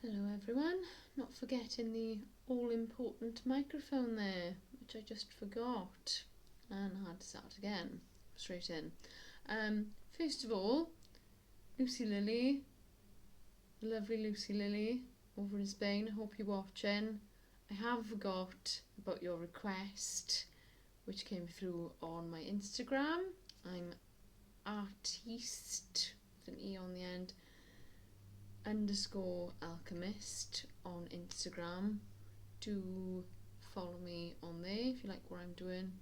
Hello everyone, not forgetting the all-important microphone there, which I just forgot and I had to start again, straight in. First of all, Lucy Lily, the lovely Lucy Lily over in Spain, hope you're watching. I have forgot about your request, which came through on my Instagram. I'm Artiste, with an E on the end, _Alchemist on Instagram. Do follow me on there if you like what I'm doing,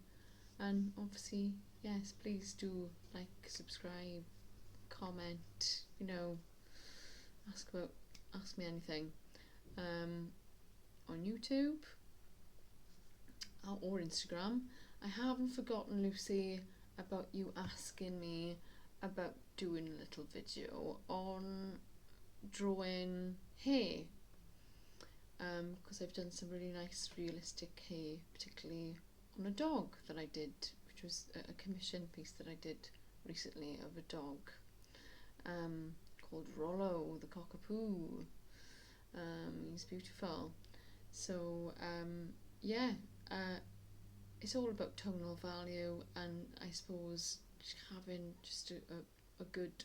and obviously yes, please do like, subscribe, comment, ask me anything on YouTube or Instagram. I haven't forgotten, Lucy, about you asking me about doing a little video on drawing hair, because I've done some really nice realistic hair, particularly on a dog that I did, which was a commission piece that I did recently of a dog called Rollo the cockapoo. He's beautiful. So it's all about tonal value, and I suppose having just a good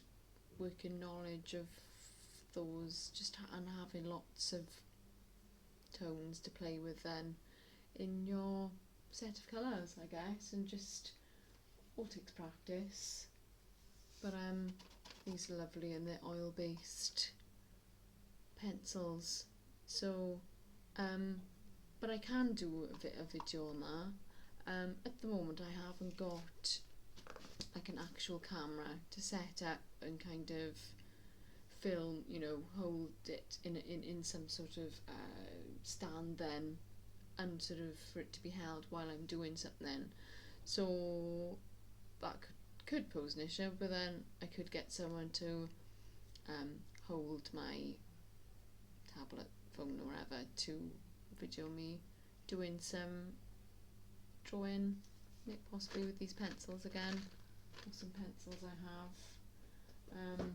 working knowledge of those, and having lots of tones to play with then in your set of colours, I guess, and just all takes practice. But these are lovely, and they're oil based pencils, so but I can do a video on that. At the moment I haven't got like an actual camera to set up and kind of film, hold it in some sort of stand then, and sort of for it to be held while I'm doing something. So that could pose an issue, but then I could get someone to hold my tablet, phone or whatever, to video me doing some drawing, possibly with these pencils again, or some pencils I have,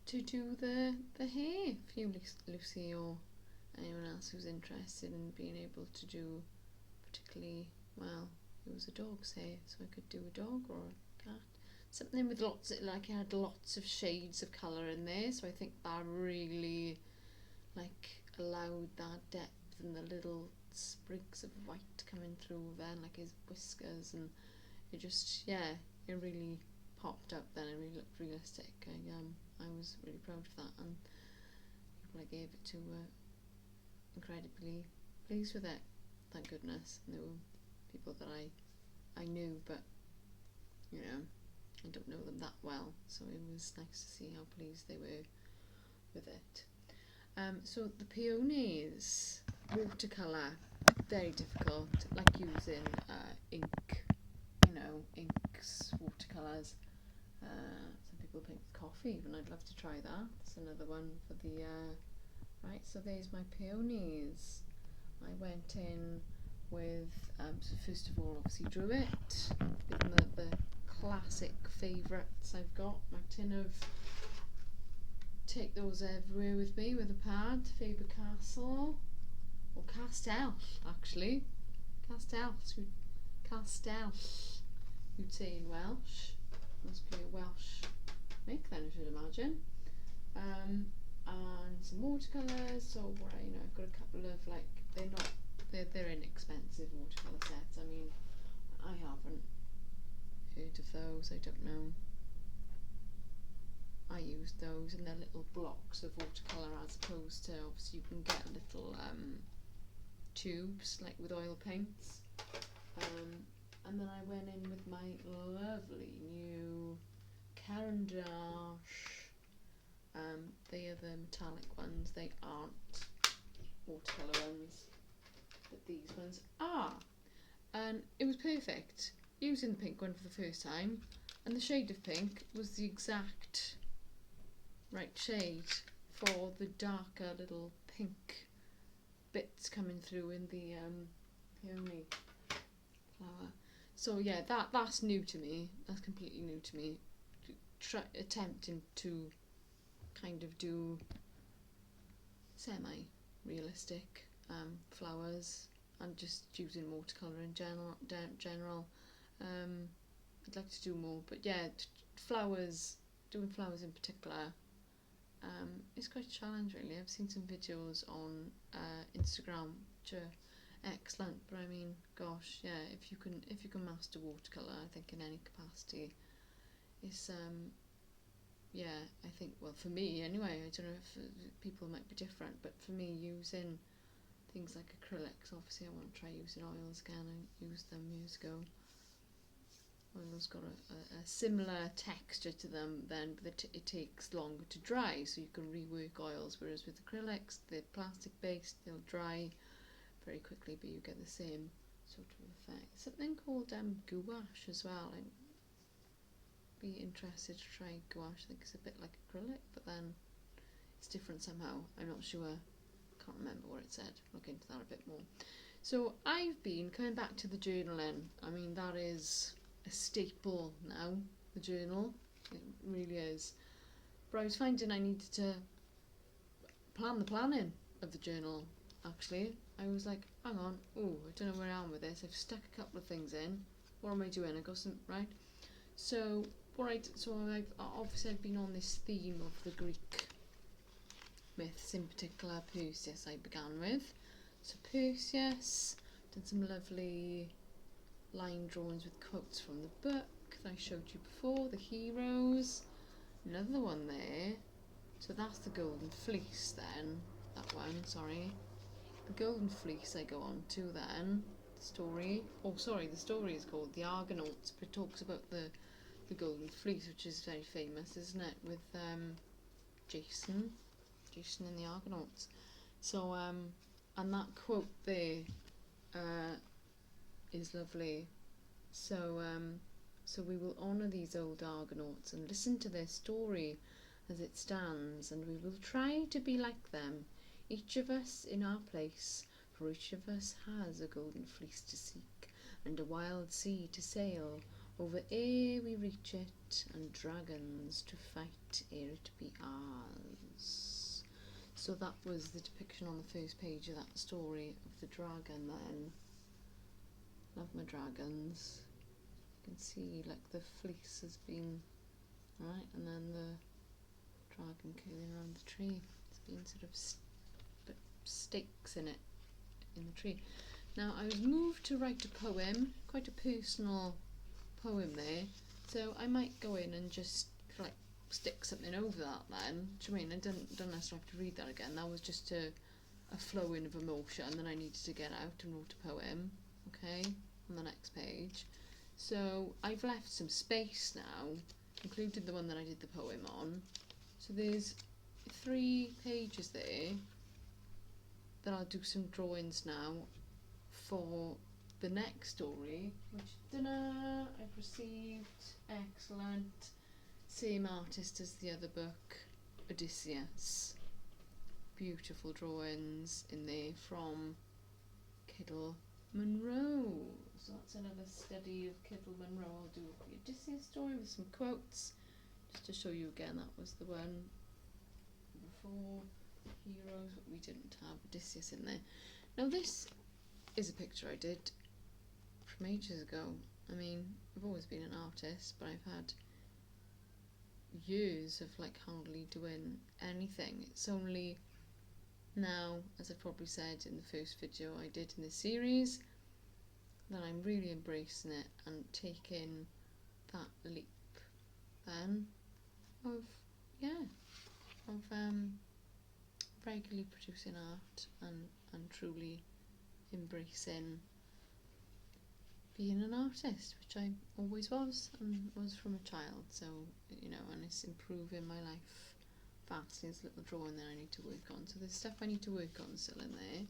to do the hair for you, Lucy, or anyone else who's interested in being able to do, particularly, well, it was a dog's hair, so I could do a dog or a cat, something with lots of, like, it had lots of shades of colour in there, so I think that really allowed that depth and the little sprigs of white coming through then, like his whiskers, and it just, it really popped up then and really looked realistic. I was really proud of that, and people I gave it to were incredibly pleased with it, thank goodness. And there were people that I knew, but I don't know them that well, so it was nice to see how pleased they were with it. So the Peonies watercolour, very difficult, like using ink, inks, watercolours. Some people paint with coffee even. I'd love to try that. That's another one for the right, so there's my Peonies. I went in with so first of all, obviously drew it, the classic favourites I've got, my tin of, take those everywhere with me with a pad, Faber-Castell, or Castell actually, Castell, you'd say in Welsh, must be a Welsh make then, I should imagine. And some watercolours, so I've got a couple of, they're inexpensive watercolour sets. I mean, I haven't heard of those, I don't know. I use those, and they're little blocks of watercolour, as opposed to, obviously you can get little tubes like with oil paints. And then I went in with my lovely new Caran d'Ache. They are the metallic ones, they aren't watercolour ones, but these ones are. And it was perfect, using the pink one for the first time, and the shade of pink was the exact right shade for the darker little pink bits coming through in the peony flower. So yeah, that's new to me, that's completely new to me, attempting to kind of do semi-realistic flowers, and just using watercolour in general. I'd like to do more, but yeah, flowers, doing flowers in particular, it's quite a challenge really. I've seen some videos on Instagram which are excellent, but I mean, gosh, yeah, if you can master watercolour, I think in any capacity, is yeah, I think, well, for me anyway, I don't know if people might be different, but for me, using things like acrylics, obviously I want to try using oils again. I used them years ago. Oil's got a similar texture to them then, but it takes longer to dry, so you can rework oils, whereas with acrylics, they're plastic based, they'll dry very quickly, but you get the same sort of effect. Something called gouache as well. I'd be interested to try gouache. I think it's a bit like acrylic, but then it's different somehow. I'm not sure, can't remember what it said. Look into that a bit more. So I've been coming back to the journaling. I mean, that is a staple now, the journal, it really is. But I was finding I needed to plan the planning of the journal. Actually, I was like, hang on, oh, I don't know where I am with this. I've stuck a couple of things in. What am I doing? I got some, right? So I've been on this theme of the Greek myths, in particular Perseus I began with. So Perseus, done some lovely line drawings with quotes from the book that I showed you before, the heroes. Another one there. So that's the Golden Fleece then. That one, sorry. The Golden Fleece I go on to then. The story. Oh, sorry, the story is called The Argonauts, but it talks about the Golden Fleece, which is very famous, isn't it? With Jason and the Argonauts. So, and that quote there is lovely. So, so we will honour these old Argonauts and listen to their story as it stands, and we will try to be like them, each of us in our place, for each of us has a golden fleece to seek, and a wild sea to sail, over ere we reach it, and dragons to fight ere it be ours. So that was the depiction on the first page of that story of the dragon then. Love my dragons. You can see like the fleece has been, right, and then the dragon curling around the tree. It's been sort of stakes in it, in the tree. Now I was moved to write a poem, quite a personal poem there, so I might go in and just like stick something over that then. Do you mean I don't necessarily have to read that again? That was just a flowing of emotion that I needed to get out and wrote a poem, okay, on the next page. So I've left some space now, including the one that I did the poem on. So there's 3 pages there that I'll do some drawings now for the next story, which dinner I've received, excellent, same artist as the other book, Odysseus. Beautiful drawings in there from Kiddle Munro. So that's another study of Kiddle Munro. I'll do the Odysseus story with some quotes, just to show you again, that was the one before heroes, but we didn't have Odysseus in there. Now this is a picture I did from ages ago. I mean, I've always been an artist, but I've had years of like hardly doing anything. It's only now, as I probably said in the first video I did in this series, that I'm really embracing it and taking that leap then of regularly producing art and truly embracing being an artist, which I always was and was from a child. So, you know, and it's improving my life vastly. There's a little drawing there I need to work on. So there's stuff I need to work on still in there.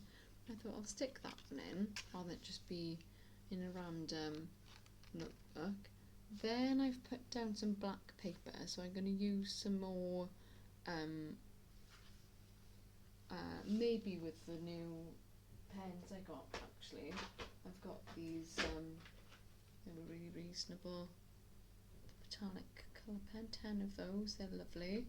I thought I'll stick that one in rather than it just be in a random notebook. Then I've put down some black paper, so I'm going to use some more, maybe with the new pens I got actually. I've got these, they were really reasonable, the metallic colour pen, 10 of those, they're lovely.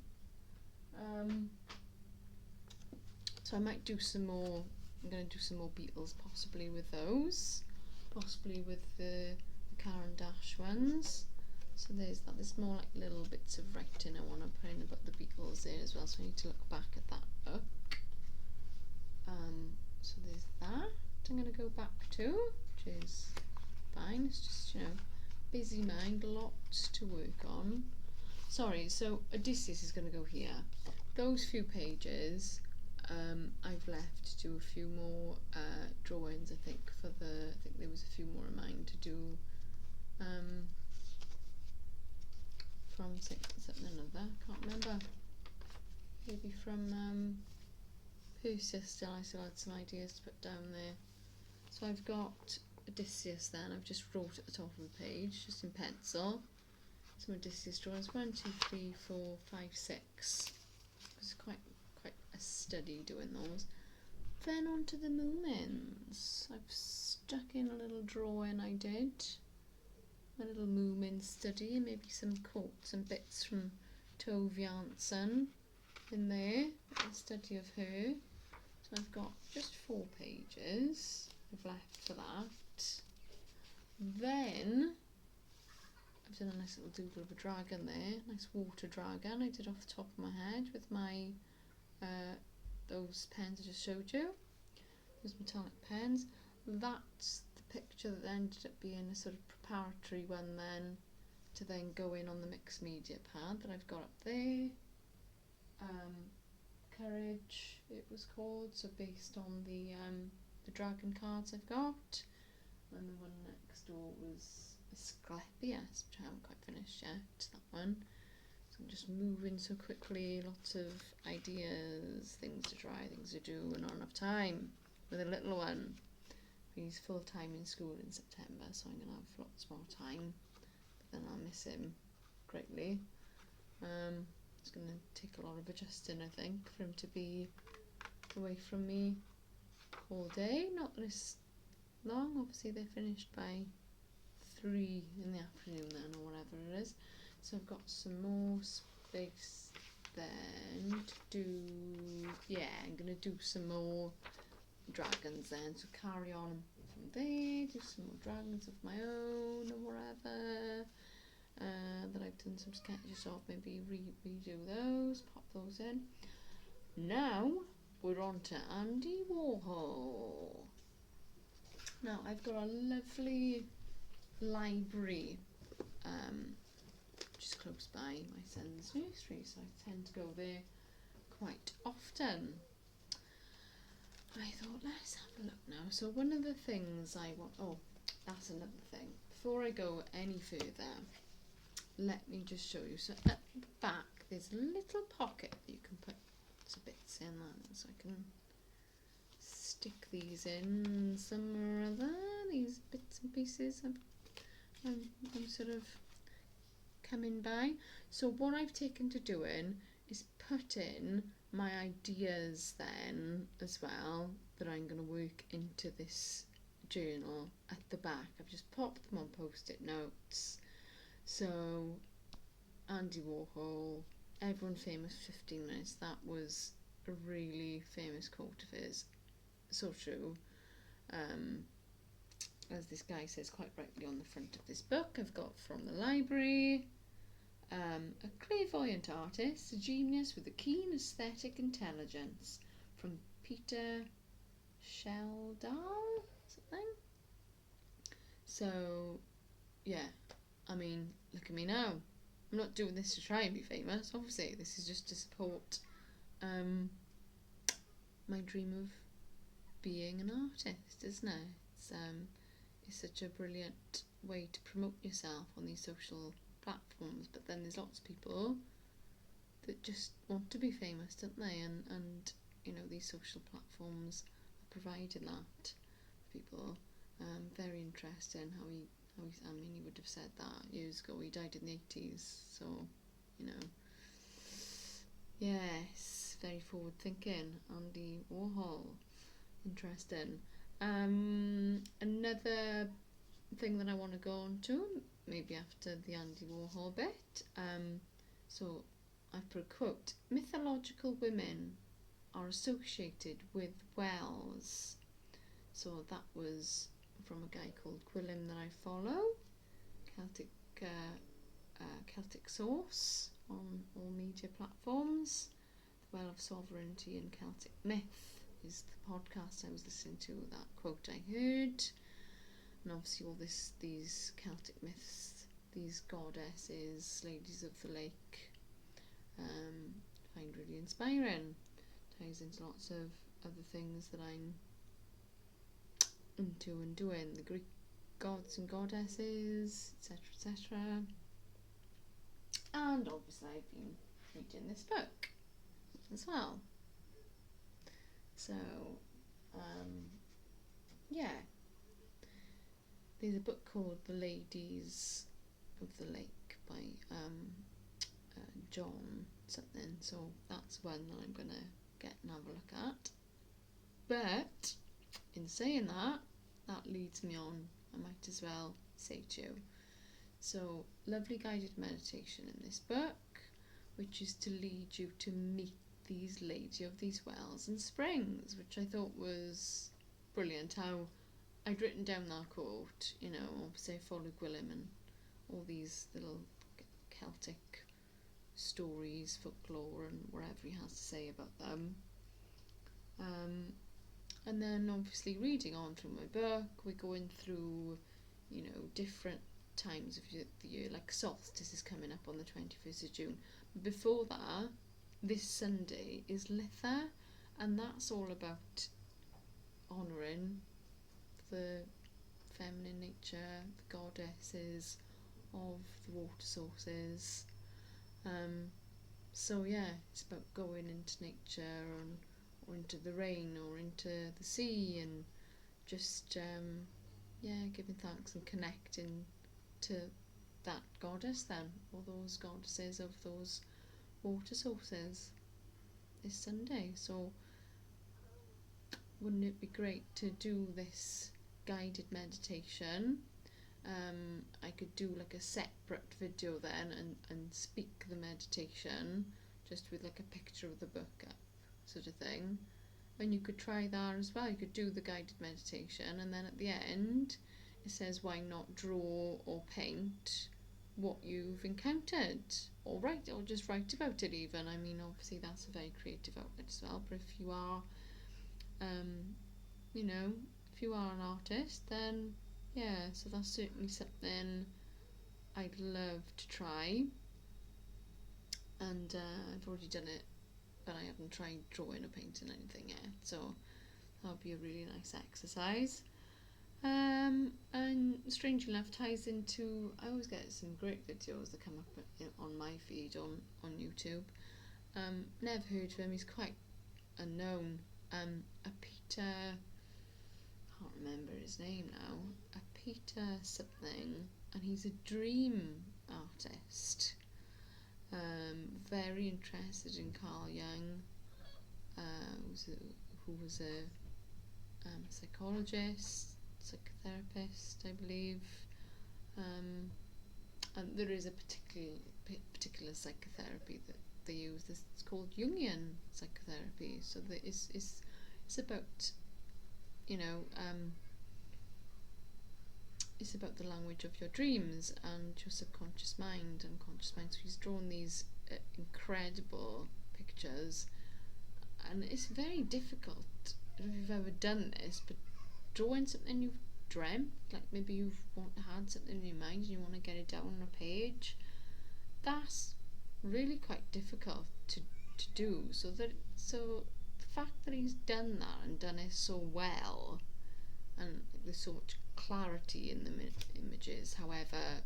So I might do some more. I'm going to do some more Beatles, possibly with those, possibly with the Karen Dash ones. So there's that. There's more like little bits of writing I want to put in about the Beatles there as well. So I need to look back at that book. So there's that. I'm going to go back to, which is fine. It's just, you know, busy mind, lots to work on. Sorry, so Odysseus is going to go here. Those few pages, I've left to do a few more drawings. I think I think there was a few more of mine to do. From something another, can't remember. Maybe from Perseus still. I still had some ideas to put down there. So I've got Odysseus then. I've just wrote at the top of the page, just in pencil. Some Odysseus drawings. 1, 2, 3, 4, 5, 6. It's quite a study doing those. Then on to the Moomins. I've stuck in a little drawing I did. A little Moomin study, and maybe some quotes and bits from Tove Jansson in there. A study of her. So I've got just 4 pages I've left for that. Then I've done a nice little doodle of a dragon there, nice water dragon I did off the top of my head with my those pens I just showed you, those metallic pens. That's the picture that ended up being a sort of preparatory one then to then go in on the mixed media pad that I've got up there. Courage it was called, so based on the dragon cards I've got. And the one next door was Asclepius, which I haven't quite finished yet, that one. So I'm just moving so quickly, lots of ideas, things to try, things to do, and not enough time with a little one. He's full time in school in September, so I'm going to have lots more time, but then I'll miss him greatly. It's going to take a lot of adjusting, I think, for him to be away from me all day. Not that it's long, obviously they're finished by 3 in the afternoon then, or whatever it is. So I've got some more space then to do, yeah, I'm going to do some more dragons then, so carry on from there, do some more dragons of my own or whatever that I've done some sketches of, maybe redo those, pop those in. Now we're on to Andy Warhol. Now I've got a lovely library just close by my son's nursery, so I tend to go there quite often. I thought, let's have a look now. So one of the things I want, oh, that's another thing. Before I go any further, let me just show you. So at the back, there's a little pocket that you can put some bits in that, so I can stick these in somewhere or other. These bits and pieces I'm sort of coming by. So what I've taken to doing is put in my ideas then as well that I'm going to work into this journal at the back. I've just popped them on post-it notes. So Andy Warhol, everyone famous 15 minutes, that was a really famous quote of his, so true. As this guy says quite rightly on the front of this book I've got from the library, a clairvoyant artist, a genius with a keen aesthetic intelligence, from Peter Sheldal, something. So yeah, I mean, look at me now. I'm not doing this to try and be famous, obviously. This is just to support my dream of being an artist, isn't it? It's such a brilliant way to promote yourself on these social platforms, but then there's lots of people that just want to be famous, don't they? And you know, these social platforms are providing that for people. Very interesting how he I mean, he would have said that years ago. He died in the 80s, so you know, yes, very forward thinking. Andy Warhol, interesting. Another thing that I want to go on to, maybe after the Andy Warhol bit, so I've put a quote: mythological women are associated with wells. So that was from a guy called Gwilym that I follow, Celtic Source on all media platforms. The Well of Sovereignty and Celtic Myth is the podcast I was listening to, that quote I heard. And obviously all these Celtic myths, these goddesses, ladies of the lake, find really inspiring. Ties into lots of other things that I'm into and doing, the Greek gods and goddesses, etc., etc. And obviously I've been reading this book as well. So, yeah. There's a book called The Ladies of the Lake by John something, so that's one that I'm going to get and have a look at. But, in saying that, that leads me on, I might as well say to you. So, lovely guided meditation in this book, which is to lead you to meet these lady of these wells and springs, which I thought was brilliant. How I'd written down that quote, you know, obviously I follow Gwilym and all these little Celtic stories, folklore and whatever he has to say about them. And then obviously reading on through my book, we're going through, you know, different times of the year, like solstice is coming up on the 21st of June. Before that, this Sunday is Litha, and that's all about honouring the feminine nature, the goddesses of the water sources. So yeah, it's about going into nature or into the rain or into the sea and just giving thanks and connecting to that goddess then, or those goddesses of those water sources this Sunday. So wouldn't it be great to do this guided meditation? I could do like a separate video then and speak the meditation just with like a picture of the book up, sort of thing. And you could try that as well. You could do the guided meditation, and then at the end it says why not draw or paint what you've encountered, or just write about it even. I mean, obviously that's a very creative outlet as well, but if you are if you are an artist, then yeah, so that's certainly something I'd love to try. And I've already done it, but I haven't tried drawing or painting anything yet, so that'll be a really nice exercise. And strangely enough, ties into, I always get some great videos that come up on my feed on YouTube. Never heard of him, he's quite unknown. A Peter, I can't remember his name now, a Peter something, and he's a dream artist. Very interested in Carl Jung, who was a psychologist, psychotherapist, I believe. And there is a particular psychotherapy that they use. It's called Jungian psychotherapy. So that it's about, it's about the language of your dreams and your subconscious mind and conscious mind. So he's drawn these incredible pictures, and it's very difficult. I don't know if you've ever done this, but drawing something you've dreamt, like maybe you've had something in your mind and you want to get it down on a page, that's really quite difficult to do. So the fact that he's done that and done it so well, and there's so much clarity in the images, however,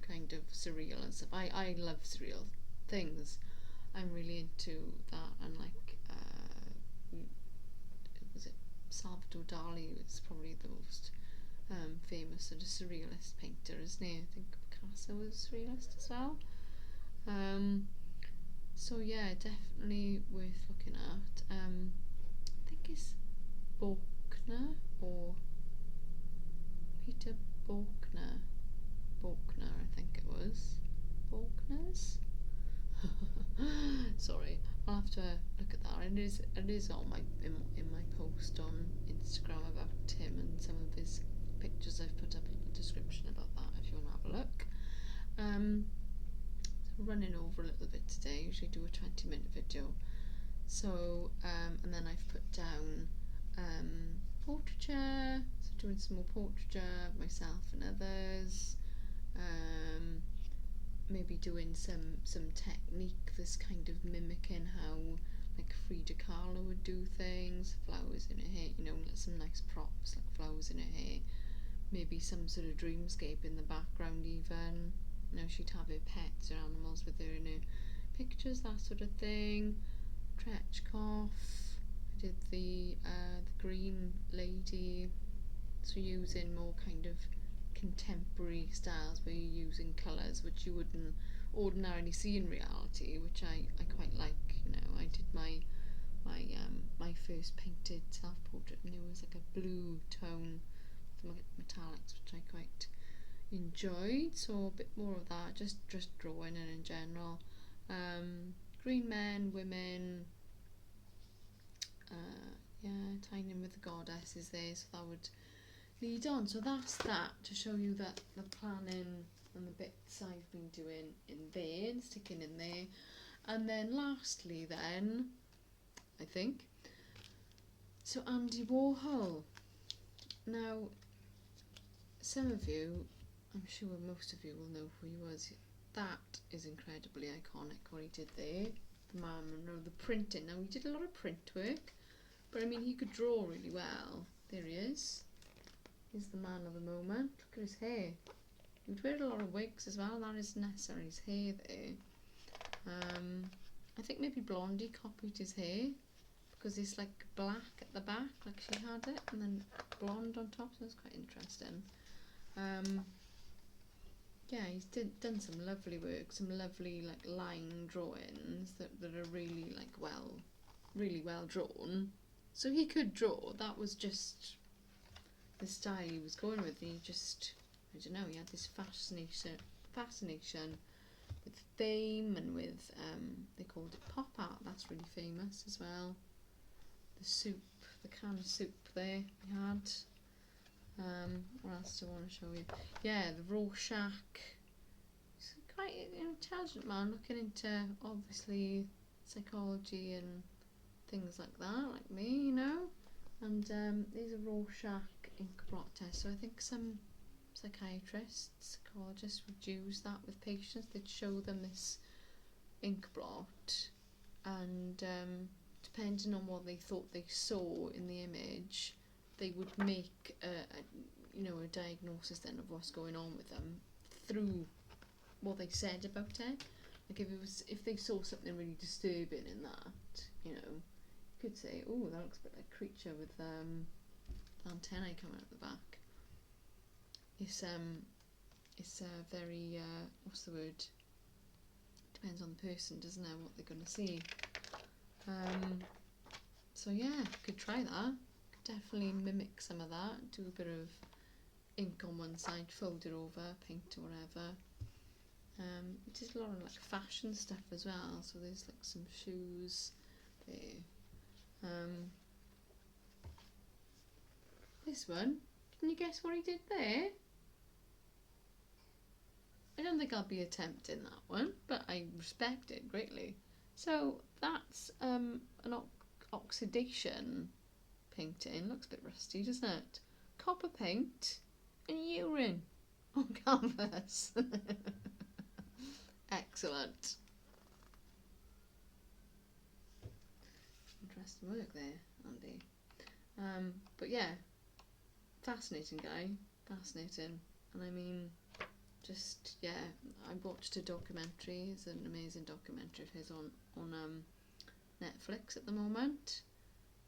kind of surreal and stuff. I love surreal things. I'm really into that, and like was it Salvador Dali was probably the most famous sort of surrealist painter, isn't he? I think Picasso was surrealist as well. So yeah, definitely worth looking at. I think it's Borkner or Peter Borkner, I think it was. Borkner's? Sorry, I'll have to look at that. are. It is on my in my post on Instagram about him and some of his pictures. I've put up in the description about that if you want to have a look. So running over a little bit today. Usually do a 20-minute video. So and then I've put down portraiture. So doing some more portraiture of myself and others. Maybe doing some technique that's kind of mimicking how like Frida Kahlo would do things, flowers in her hair, you know, some nice props like flowers in her hair, maybe some sort of dreamscape in the background even, you know, she'd have her pets or animals with her in her pictures, that sort of thing. Tretchkoff, I did the green lady, so using more kind of contemporary styles where you're using colours which you wouldn't ordinarily see in reality, which I quite like. You know, I did my first painted self-portrait and it was like a blue tone with metallics, which I quite enjoyed, so a bit more of that, just drawing and in general. Green men, women, tying in with the goddesses there, so that would lead on. So that's that, to show you that the planning and the bits I've been doing in there and sticking in there. And then lastly then, I think, so Andy Warhol. Now, some of you, I'm sure most of you will know who he was. That is incredibly iconic what he did there. The man, the printing. Now, he did a lot of print work, but I mean, he could draw really well. There he is. He's the man of the moment. Look at his hair. He would wear a lot of wigs as well. That is necessary, his hair there. I think maybe Blondie copied his hair because it's like black at the back, like she had it, and then blonde on top, so it's quite interesting. Yeah, he's done some lovely work, some lovely like line drawings that are really like really well drawn. So he could draw. That was just the style he was going with. He just, I don't know, he had this fascination with fame and with they called it pop art. That's really famous as well. The soup, the can of soup there we had. What else do I want to show you? Yeah, the Rorschach. He's quite an intelligent man, looking into obviously psychology and things like that, like me, you know. And these are Rorschach ink blot tests. So I think some psychiatrists, psychologists would use that with patients. They'd show them this ink blot, and depending on what they thought they saw in the image, they would make a diagnosis then of what's going on with them through what they said about it. Like if they saw something really disturbing in that, you know, you could say, oh, that looks a bit like a creature with antennae coming out the back. It's very what's the word? Depends on the person, doesn't it? What they're going to see. So yeah, could try that. Could definitely mimic some of that. Do a bit of ink on one side, fold it over, paint or whatever. It is a lot of like fashion stuff as well. So there's like some shoes there. This one, can you guess what he did there? I don't think I'll be attempting that one, but I respect it greatly. So that's an oxidation painting. Looks a bit rusty, doesn't it? Copper paint and urine on canvas. Excellent. Interesting work there, Andy. But yeah, fascinating guy, fascinating. And I mean, just, yeah, I watched a documentary. It's an amazing documentary of his on Netflix at the moment.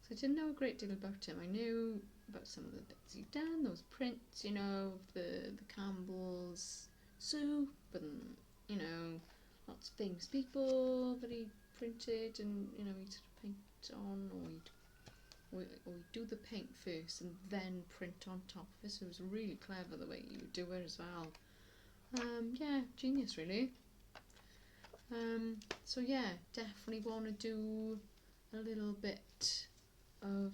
So I didn't know a great deal about him. I knew about some of the bits he'd done, those prints, you know, the Campbell's soup, and, you know, lots of famous people that he printed, and, you know, he'd sort of paint on, or he'd do the paint first and then print on top of it. So it was really clever the way he would do it as well. Yeah, genius really. So yeah, definitely want to do a little bit of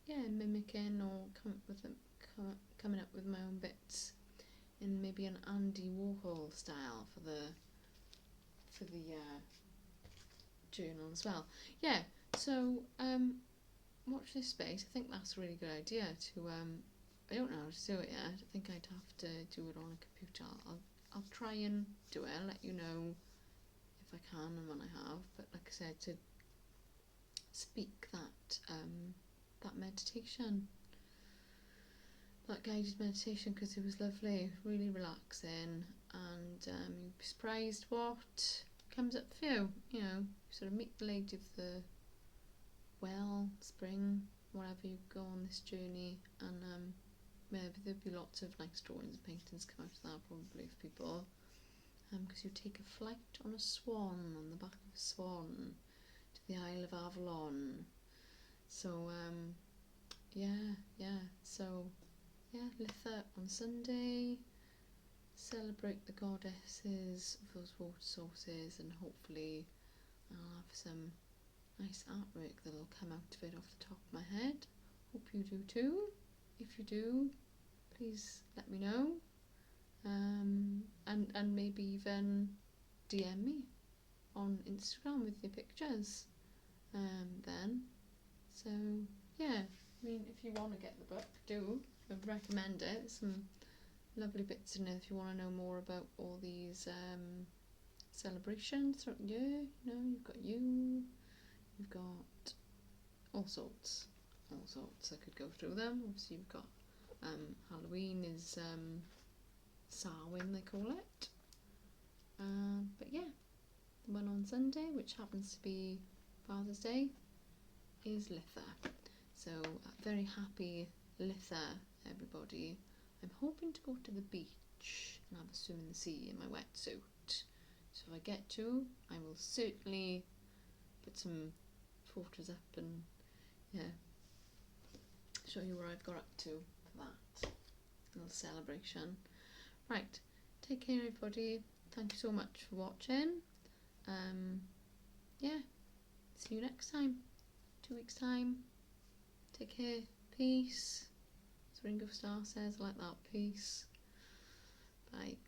mimicking or coming up with my own bits in maybe an Andy Warhol style for the journal as well. Yeah, so watch this space. I think that's a really good idea to I don't know how to do it yet. I think I'd have to do it on a computer. I'll try and do it. I'll let you know if I can and when I have. But like I said, to speak that meditation, that guided meditation, because it was lovely, really relaxing, and you'd be surprised what comes up for you. You know, sort of meet the lady of the well, spring, whatever you go on this journey, and maybe there'll be lots of nice drawings and paintings come out of that probably for people, because you take a flight on a swan, on the back of a swan, to the Isle of Avalon. So Litha on Sunday, celebrate the goddesses of those water sources, and hopefully I'll have some nice artwork that'll come out of it off the top of my head. Hope you do too. If you do, please let me know, and maybe even DM me on Instagram with your pictures then. So yeah, I mean, if you want to get the book, do. I would recommend it. Some lovely bits in there if you want to know more about all these celebrations throughout the year. You know, you've got all sorts. I could go through them. Obviously you've got Halloween is Samhain, they call it. But yeah, the one on Sunday, which happens to be Father's Day, is Litha. So very happy Litha, everybody. I'm hoping to go to the beach and have a swim in the sea in my wetsuit. So if I get to, I will certainly put some photos up and show you where I've got up to for that little celebration. Right, take care everybody. Thank you so much for watching. See you next time. 2 weeks time. Take care. Peace. As Ringo Starr says, like that. Peace. Bye.